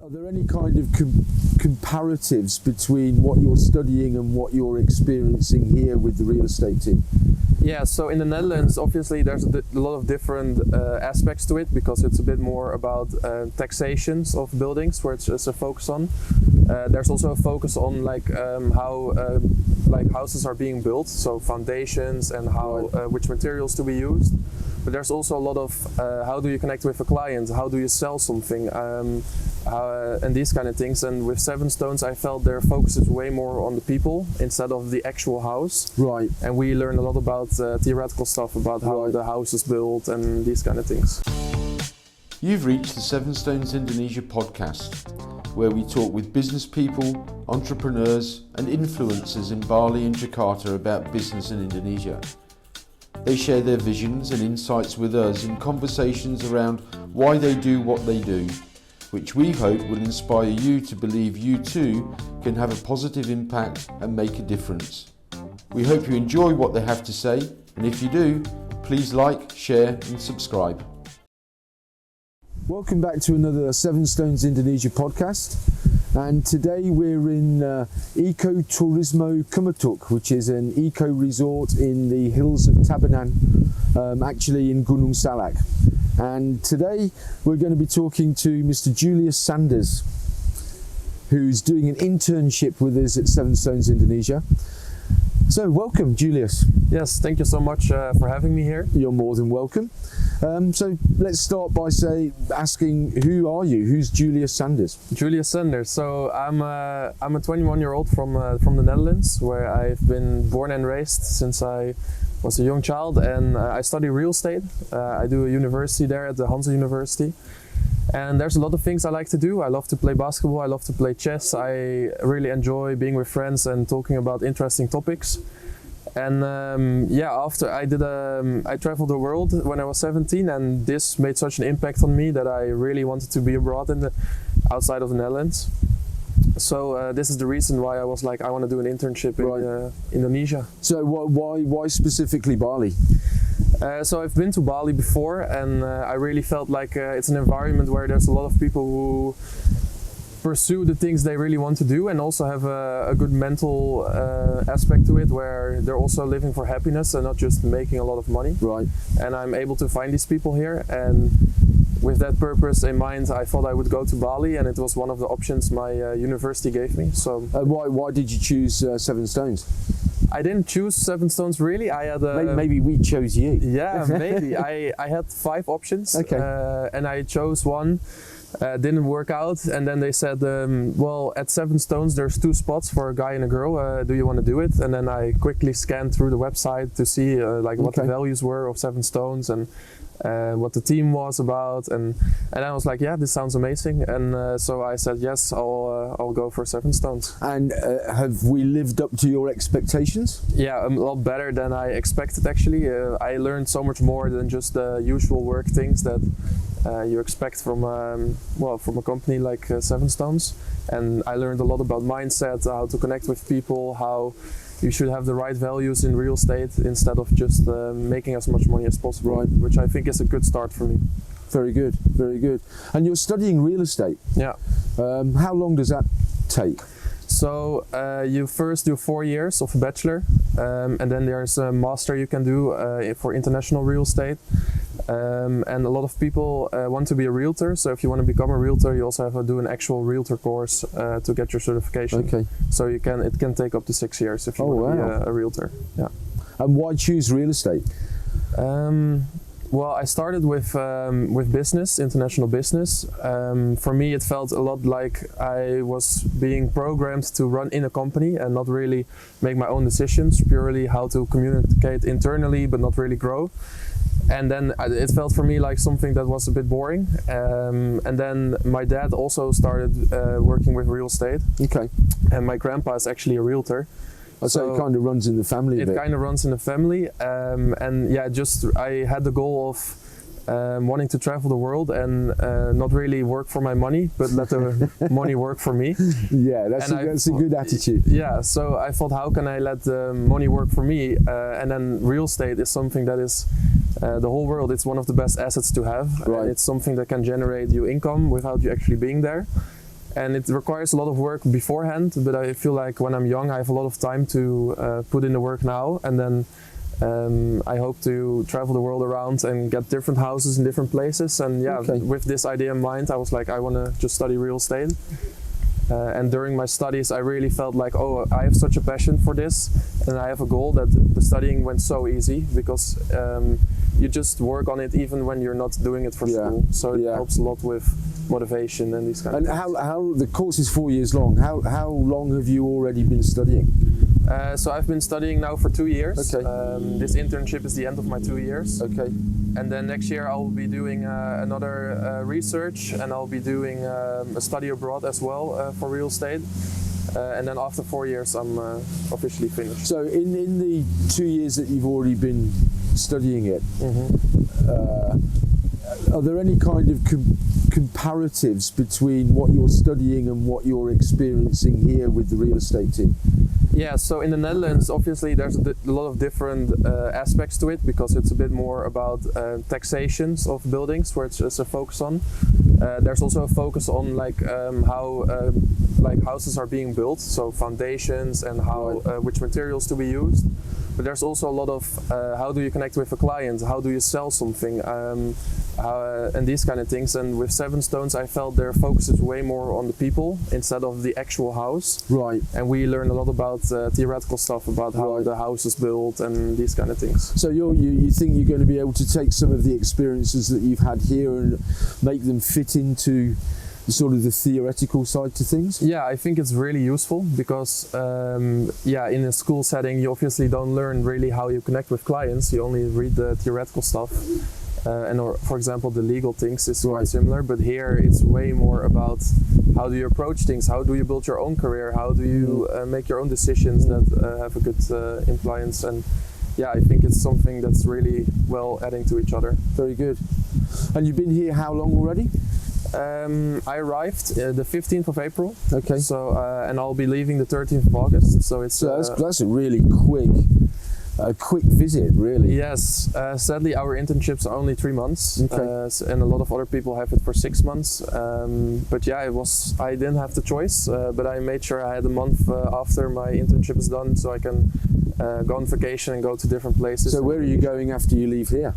Are there any kind of comparatives between what you're studying and what you're experiencing here with the real estate team? Yeah, so in the Netherlands, obviously there's a lot of different aspects to it, because it's a bit more about taxations of buildings, where it's a focus on. There's also a focus on how houses are being built, so foundations and how which materials to be used. But there's also a lot of how do you connect with a client, how do you sell something, and these kind of things. And with Seven Stones, I felt their focus is way more on the people instead of the actual house. Right. And we learn a lot about theoretical stuff about how the house is built and these kind of things. You've reached the Seven Stones Indonesia podcast, where we talk with business people, entrepreneurs and influencers in Bali and Jakarta about business in Indonesia. They share their visions and insights with us in conversations around why they do what they do, which we hope will inspire you to believe you too can have a positive impact and make a difference. We hope you enjoy what they have to say, and if you do, please like, share and subscribe. Welcome back to another Seven Stones Indonesia podcast, and today we're in Eco Turismo Kumatuk, which is an eco resort in the hills of Tabanan, actually in Gunung Salak. And today we're going to be talking to Mr. Julius Sanders, who's doing an internship with us at Seven Stones Indonesia. So welcome, Julius. Yes, thank you so much for having me here. You're more than welcome. So let's start by asking, who are you? Who's Julius Sanders? Julius Sanders. So I'm a 21-year-old from the Netherlands, where I've been born and raised since I was a young child, and I study real estate. I do a university there at the Hansa University. And there's a lot of things I like to do. I love to play basketball, I love to play chess. I really enjoy being with friends and talking about interesting topics. And after I traveled the world when I was 17, and this made such an impact on me that I really wanted to be abroad outside of the Netherlands. So this is the reason why I was like, I want to do an internship in Indonesia. So why specifically Bali? So I've been to Bali before, and I really felt like it's an environment where there's a lot of people who pursue the things they really want to do, and also have a good mental aspect to it, where they're also living for happiness and not just making a lot of money. Right. And I'm able to find these people here, and with that purpose in mind, I thought I would go to Bali, and it was one of the options my university gave me. So why did you choose Seven Stones? I didn't choose Seven Stones really. I had maybe we chose you. Yeah, maybe. I had 5 options, okay. And I chose one. Didn't work out, and then they said, well, at Seven Stones there's 2 spots for a guy and a girl. Do you want to do it? And then I quickly scanned through the website to see what the values were of Seven Stones and what the team was about, and I was like, yeah, this sounds amazing. And so I said yes, I'll go for Seven Stones. And have we lived up to your expectations? Yeah, a lot better than I expected actually. I learned so much more than just the usual work things that you expect from a company like Seven Stones. And I learned a lot about mindset, how to connect with people, how you should have the right values in real estate instead of just making as much money as possible, right. Which I think is a good start for me. Very good, very good. And you're studying real estate. Yeah. How long does that take? So you first do 4 years of a bachelor, and then there's a master you can do for international real estate. And a lot of people want to be a realtor, so if you want to become a realtor, you also have to do an actual realtor course to get your certification. Okay. So it can take up to 6 years if you want to be a realtor. Yeah. And why choose real estate? Well, I started with business, international business. For me, it felt a lot like I was being programmed to run in a company and not really make my own decisions, purely how to communicate internally but not really grow. And then it felt for me like something that was a bit boring. And then my dad also started working with real estate. Okay. And my grandpa is actually a realtor. So it kind of runs in the family a bit. It kind of runs in the family. And yeah, I had the goal of wanting to travel the world and not really work for my money, but let the money work for me. Yeah, that's a good attitude. Yeah, so I thought, how can I let the money work for me? And then real estate is something that is the whole world. It's one of the best assets to have. Right. It's something that can generate you income without you actually being there. and it requires a lot of work beforehand, but I feel like when I'm young I have a lot of time to put in the work now, and then I hope to travel the world around and get different houses in different places. And with this idea in mind, I was like, I want to just study real estate. And during my studies, I really felt like, oh, I have such a passion for this, and I have a goal that the studying went so easy, because you just work on it even when you're not doing it for school. So it helps a lot with motivation and these kind of things. And how the course is 4 years long. How long have you already been studying? So I've been studying now for 2 years. Okay. This internship is the end of my 2 years. Okay. And then next year I'll be doing another research, and I'll be doing a study abroad as well for real estate. And then after 4 years I'm officially finished. So in the 2 years that you've already been studying it, are there any kind of comparatives between what you're studying and what you're experiencing here with the real estate team? Yeah, so in the Netherlands, obviously there's a lot of different aspects to it, because it's a bit more about taxations of buildings, where it's a focus on. There's also a focus on how houses are being built, so foundations and how which materials to be used. But there's also a lot of how do you connect with a client, how do you sell something, and these kind of things. And with Seven Stones, I felt their focus is way more on the people instead of the actual house. Right. And we learn a lot about theoretical stuff about how the house is built and these kind of things. So you think you're going to be able to take some of the experiences that you've had here and make them fit into sort of the theoretical side to things? Yeah, I think it's really useful, because in a school setting you obviously don't learn really how you connect with clients. You only read the theoretical stuff, for example the legal things is quite similar, but here it's way more about how do you approach things, how do you build your own career, how do you make your own decisions that have a good influence. And I think it's something that's really well adding to each other. Very good. And you've been here how long already? I arrived the 15th of April. Okay. So and I'll be leaving the 13th of August. So it's that's a really quick visit, really. Yes. Sadly, our internships are only 3 months, okay. And a lot of other people have it for 6 months. But I didn't have the choice. But I made sure I had a month after my internship is done, so I can go on vacation and go to different places. So where are you going after you leave here?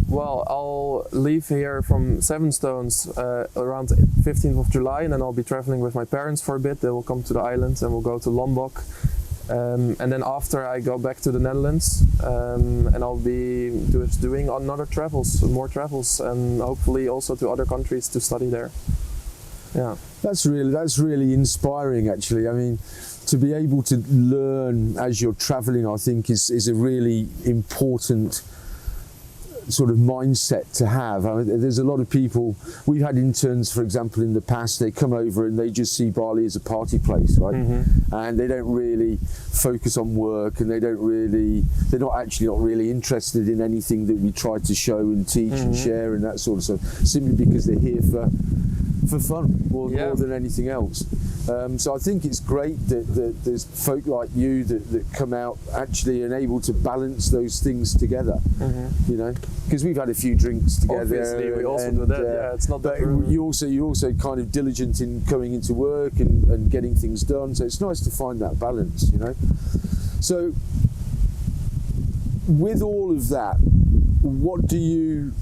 Well, I'll leave here from Seven Stones around 15th of July, and then I'll be traveling with my parents for a bit. They will come to the island and we'll go to Lombok. And then after I go back to the Netherlands, and I'll be doing more travels, and hopefully also to other countries to study there. Yeah. That's really inspiring, actually. I mean, to be able to learn as you're traveling, I think is a really important sort of mindset to have. I mean, there's a lot of people, we've had interns, for example, in the past, they come over and they just see Bali as a party place, right? And they don't really focus on work, and they're not really interested in anything that we try to show and teach and share and that sort of stuff, simply because they're here for fun more than anything else. So I think it's great that there's folk like you that come out actually and able to balance those things together, you know, because we've had a few drinks together. Obviously, we also do that. It's not. But you're also kind of diligent in coming into work and getting things done. So it's nice to find that balance, you know. So with all of that, what do you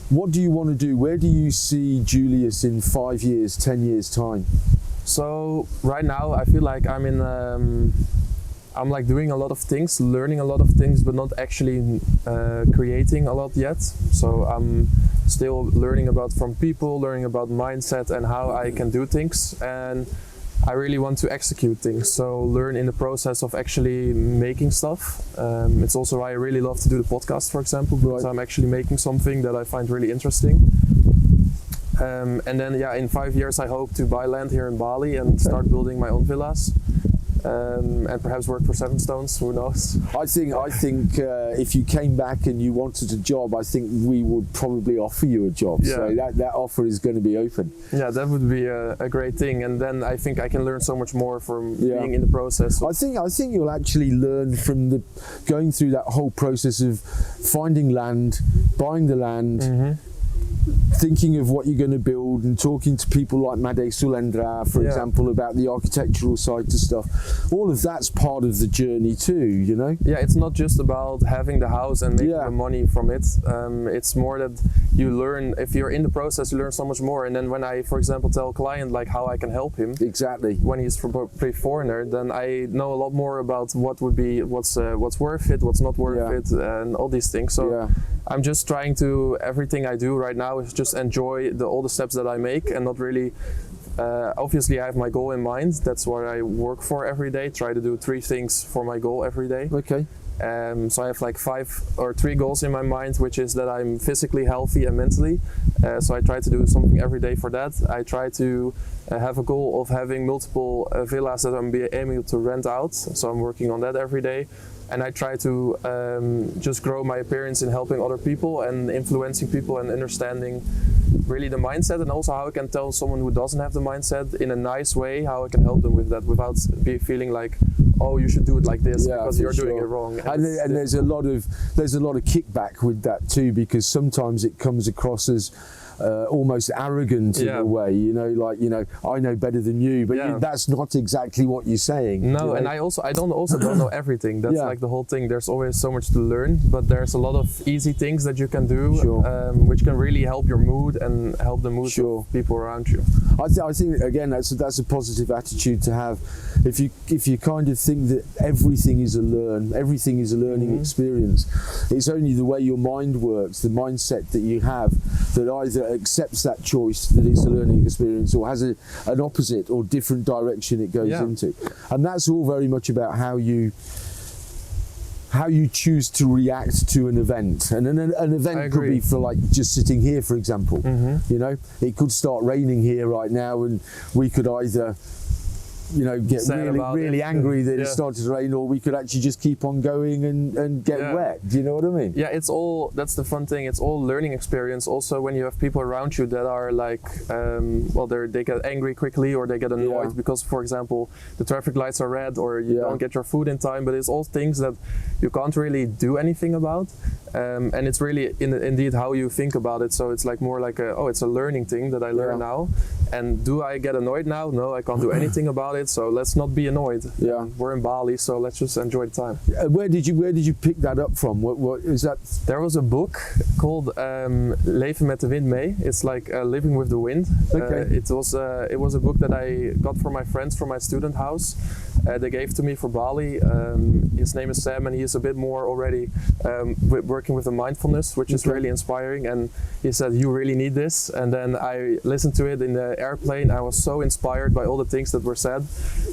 want to do? Where do you see Julius in 5 years, 10 years time? So right now I feel like I'm like doing a lot of things, learning a lot of things, but not actually creating a lot yet. So I'm still learning from people, learning about mindset and how I can do things. And I really want to execute things, so learn in the process of actually making stuff. It's also why I really love to do the podcast, for example, because I'm actually making something that I find really interesting. And then in 5 years I hope to buy land here in Bali and start building my own villas. And perhaps work for Seven Stones, who knows? I think if you came back and you wanted a job, I think we would probably offer you a job. Yeah. So that offer is going to be open. Yeah, that would be a great thing. And then I think I can learn so much more from being in the process. I think you'll actually learn from going through that whole process of finding land, buying the land, thinking of what you're going to build and talking to people like Made Sulendra, for example, about the architectural side to stuff. All of that's part of the journey too, you know? Yeah, it's not just about having the house and making the money from it. It's more that you learn, if you're in the process, you learn so much more. And then when I, for example, tell a client like how I can help him, exactly, when he's pretty foreigner, then I know a lot more about what would be, what's worth it, what's not worth it, and all these things. So I'm just trying to, everything I do right now is just enjoy all the steps that I make and not really, obviously I have my goal in mind. That's what I work for every day, try to do 3 things for my goal every day. Okay. So I have like 5 or 3 goals in my mind, which is that I'm physically healthy and mentally. So I try to do something every day for that. I try to have a goal of having multiple villas that I'm aiming to rent out. So I'm working on that every day. And I try to just grow my appearance in helping other people and influencing people and understanding really the mindset, and also how I can tell someone who doesn't have the mindset in a nice way, how I can help them with that without feeling like, oh, you should do it like this because you're doing it wrong. And there's a lot of kickback with that too, because sometimes it comes across as almost arrogant in a way, you know, like, you know, I know better than you, but that's not exactly what you're saying. No, you know? And I don't know everything. That's like the whole thing. There's always so much to learn, but there's a lot of easy things that you can do, which can really help your mood and help the mood of people around you. I think again that's a positive attitude to have. If you kind of think that everything is a learning experience, it's only the way your mind works, the mindset that you have, that either accepts that choice that it's a learning experience or has an opposite or different direction it goes into. And that's all very much about how you choose to react to an event. And an event could be for like just sitting here, for example. You know, it could start raining here right now and we could either, you know, get really angry that it started to rain, or we could actually just keep on going and get wet. Do you know what I mean? Yeah, that's the fun thing. It's all learning experience. Also, when you have people around you that are like, they get angry quickly or they get annoyed because, for example, the traffic lights are red or you don't get your food in time, but it's all things that you can't really do anything about. And it's really indeed how you think about it. So it's like more like it's a learning thing that I learn now. And do I get annoyed now? No, I can't do anything about it. So let's not be annoyed. We're in Bali, so let's just enjoy the time. Where did you pick that up from? What is that? There was a book called Leven met de wind mee. It's like living with the wind. It was a book that I got from my friends from my student house. They gave to me for Bali. His name is Sam, and he is a bit more already working with the mindfulness, which is really inspiring. And he said, "You really need this." And then I listened to it in the airplane. I was so inspired by all the things that were said.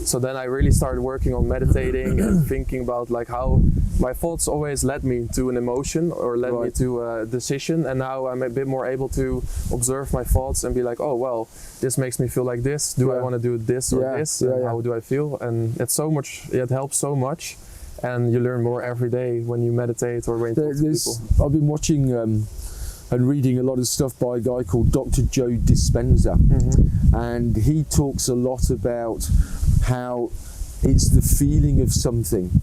So then I really started working on meditating and thinking about like how my thoughts always led me to an emotion or led me to a decision. And now I'm a bit more able to observe my thoughts and be like, oh, well, this makes me feel like this. Do I want to do this or this? And how do I feel? And it's so much, it helps so much. And you learn more every day when you meditate or when you talk to people. I've been watching and reading a lot of stuff by a guy called Dr. Joe Dispenza. And he talks a lot about how it's the feeling of something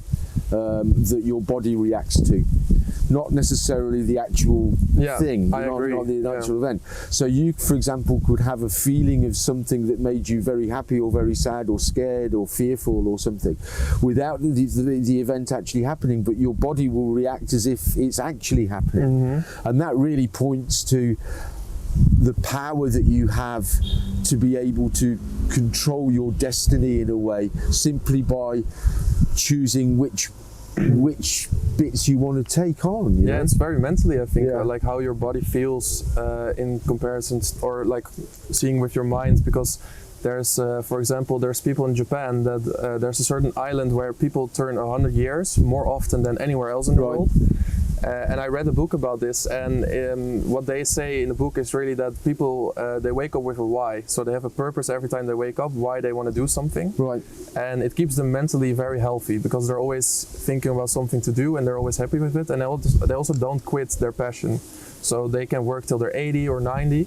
that your body reacts to, not necessarily the actual thing, not the actual event. So you, for example, could have a feeling of something that made you very happy or very sad or scared or fearful or something without the event actually happening, but your body will react as if it's actually happening. And that really points to the power that you have to be able to control your destiny in a way, simply by choosing which bits you want to take on. You know? It's very mentally, I think, like how your body feels in comparison, or like seeing with your mind, because there's, for example, there's people in Japan that there's a certain island where people turn 100 years more often than anywhere else in the world. And I read a book about this, and what they say in the book is really that people, they wake up with a why. So they have a purpose every time they wake up, why they want to do something. And it keeps them mentally very healthy, because they're always thinking about something to do and they're always happy with it. And they also don't quit their passion. So they can work till they're 80 or 90.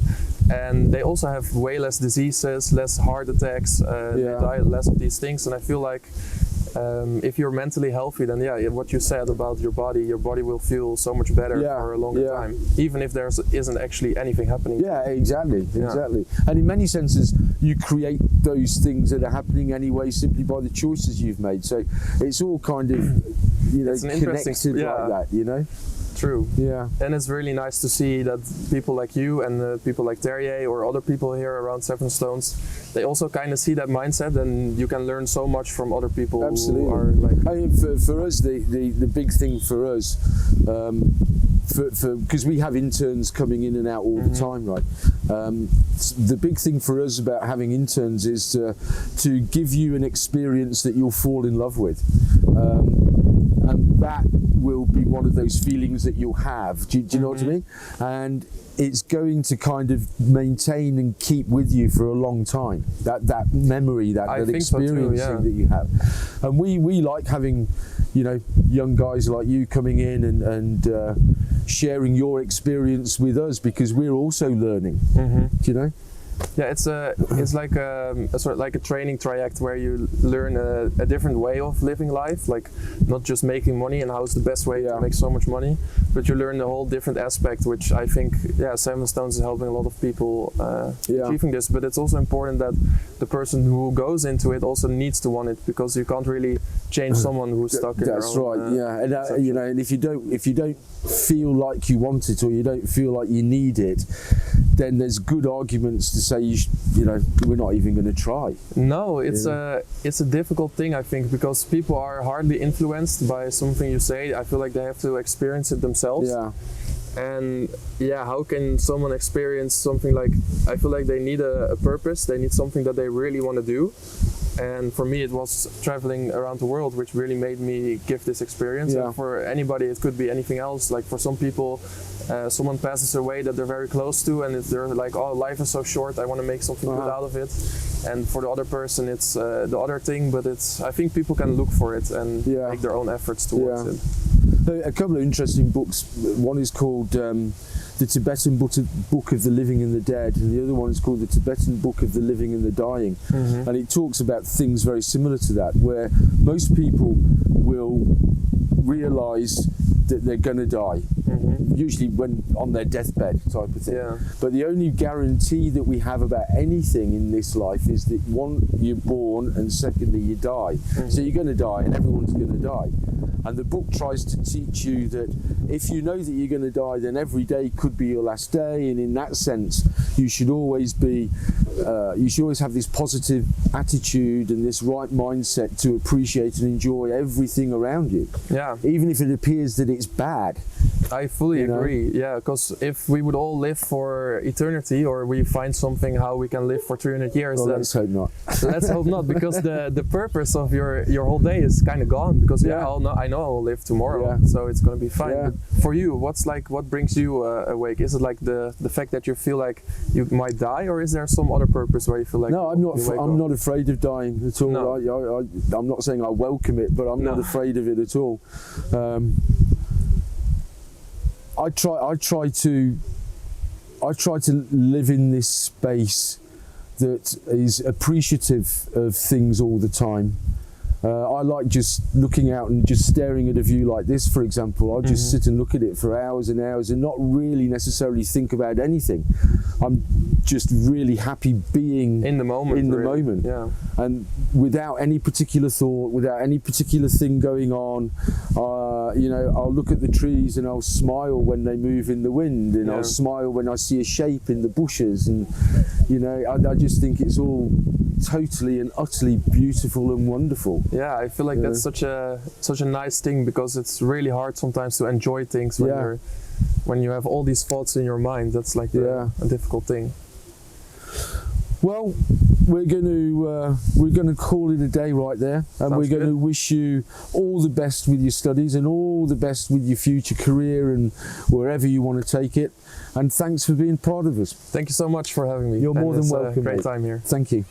And they also have way less diseases, less heart attacks, they die less of these things. And I feel like if you're mentally healthy, then what you said about your body will feel so much better for a longer time, even if there isn't actually anything happening. Yeah, exactly. And in many senses, you create those things that are happening anyway simply by the choices you've made. So it's all kind of, connected like that, True. Yeah. And it's really nice to see that people like you and people like Terje or other people here around Seven Stones, they also kind of see that mindset, and you can learn so much from other people. Absolutely. Who are like. I mean, for us, the big thing for us, because we have interns coming in and out all the time, right? The big thing for us about having interns is to give you an experience that you'll fall in love with. And that will be one of those feelings that you'll have. Do you know what I mean? And it's going to kind of maintain and keep with you for a long time. That memory, that experiencing that you have. And we like having, young guys like you coming in and sharing your experience with us, because we're also learning. Do you know? Yeah, it's like a sort of like a training track where you learn a different way of living life, like not just making money and how's the best way to make so much money, but you learn the whole different aspect, which I think Seven Stones is helping a lot of people achieving this. But it's also important that the person who goes into it also needs to want it, because you can't really change someone who's stuck in That's their own, right. And and if you don't feel like you want it, or you don't feel like you need it, then there's good arguments to say we're not even going to try. No, it's a difficult thing, I think, because people are hardly influenced by something you say. I feel like they have to experience it themselves. Yeah. And how can someone experience something like, I feel like they need a purpose, they need something that they really want to do. And for me, it was traveling around the world, which really made me give this experience. And for anybody, it could be anything else. Like for some people, someone passes away that they're very close to, and they're like, oh, life is so short, I want to make something good out of it. And for the other person, it's the other thing, but I think people can look for it and make their own efforts towards it. A couple of interesting books. One is called The Tibetan Book of the Living and the Dead, and the other one is called The Tibetan Book of the Living and the Dying. And it talks about things very similar to that, where most people will realise that they're going to die, usually when on their deathbed type of thing. But the only guarantee that we have about anything in this life is that one, you're born, and secondly, you die. So you're going to die, and everyone's going to die. And the book tries to teach you that if you know that you're going to die, then every day could be your last day, and in that sense, you should always have this positive attitude and this right mindset to appreciate and enjoy everything around you. Even if it appears that it's bad. I fully agree. Yeah, because if we would all live for eternity, or we find something how we can live for 300 years, well, then let's hope not. Let's hope not, because the purpose of your whole day is kind of gone. Because I know I'll live tomorrow, so it's gonna be fine. But for you, what brings you awake? Is it like the fact that you feel like you might die, or is there some other purpose where you feel like? No, I'm not afraid of dying at all. No. I'm not saying I welcome it, but I'm not afraid of it at all. I try to live in this space that is appreciative of things all the time. I like just looking out and just staring at a view like this, for example. I'll just sit and look at it for hours and hours and not really necessarily think about anything. I'm just really happy being in the moment. Yeah. And without any particular thought, without any particular thing going on, I'll look at the trees and I'll smile when they move in the wind, and I'll smile when I see a shape in the bushes, and I just think it's all totally and utterly beautiful and wonderful. Yeah, I feel like that's such a nice thing, because it's really hard sometimes to enjoy things when you have all these thoughts in your mind. That's like a difficult thing. Well, we're going to call it a day right there, and we're going to wish you all the best with your studies and all the best with your future career and wherever you want to take it. And thanks for being part of us. Thank you so much for having me. You're more than welcome. Great time here. Thank you.